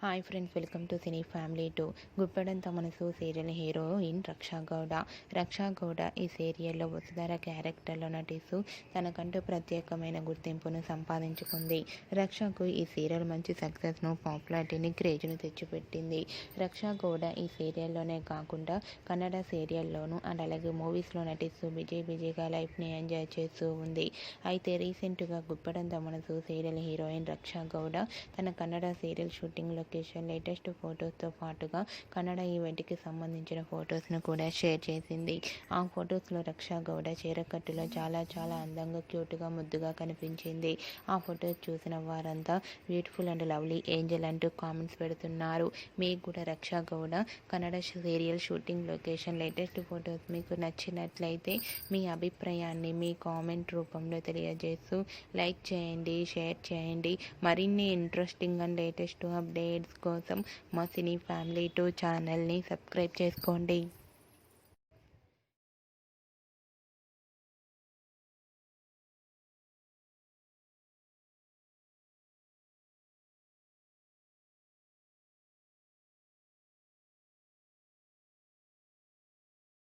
Hi friends, welcome to cine family 2. Guppedantha మనసు serial heroine Raksha Gowda. రక్షా గౌడ ఈ సీరియల్లో వసుధర క్యారెక్టర్లో నటిస్తూ తనకంటూ ప్రత్యేకమైన గుర్తింపును సంపాదించుకుంది. రక్షకు ఈ సీరియల్ మంచి సక్సెస్ను, పాపులారిటీని, క్రేజ్ను తెచ్చిపెట్టింది. రక్షా గౌడ ఈ సీరియల్లోనే కాకుండా కన్నడ సీరియల్లోనూ అండ్ అలాగే మూవీస్లో నటిస్తూ బిజీగా లైఫ్ని ఎంజాయ్ చేస్తూ ఉంది. అయితే రీసెంట్గా గుప్పెడంత మనసు సీరియల్ హీరోయిన్ రక్షా గౌడ తన Kannada serial shooting location latest ఫొటోస్తో పాటుగా కన్నడ ఈవెంట్కి సంబంధించిన ఫొటోస్ను కూడా షేర్ చేసింది. ఆ ఫొటోస్లో రక్షా గౌడ చీరకట్టులో చాలా అందంగా, క్యూట్గా, ముద్దుగా కనిపించింది. ఆ ఫొటోస్ చూసిన వారంతా బ్యూటిఫుల్ అండ్ లవ్లీ ఏంజల్ అంటూ కామెంట్స్ పెడుతున్నారు. మీకు కూడా Raksha Gowda Kannada serial shooting location latest photos మీకు నచ్చినట్లయితే మీ అభిప్రాయాన్ని మీ కామెంట్ రూపంలో తెలియజేస్తూ లైక్ చేయండి, షేర్ చేయండి. మరిన్ని ఇంట్రెస్టింగ్ అండ్ లేటెస్ట్ అప్డేట్స్ కోసం మా సినీ ఫ్యామిలీ 2 ఛానల్ని సబ్స్క్రైబ్ చేసుకోండి.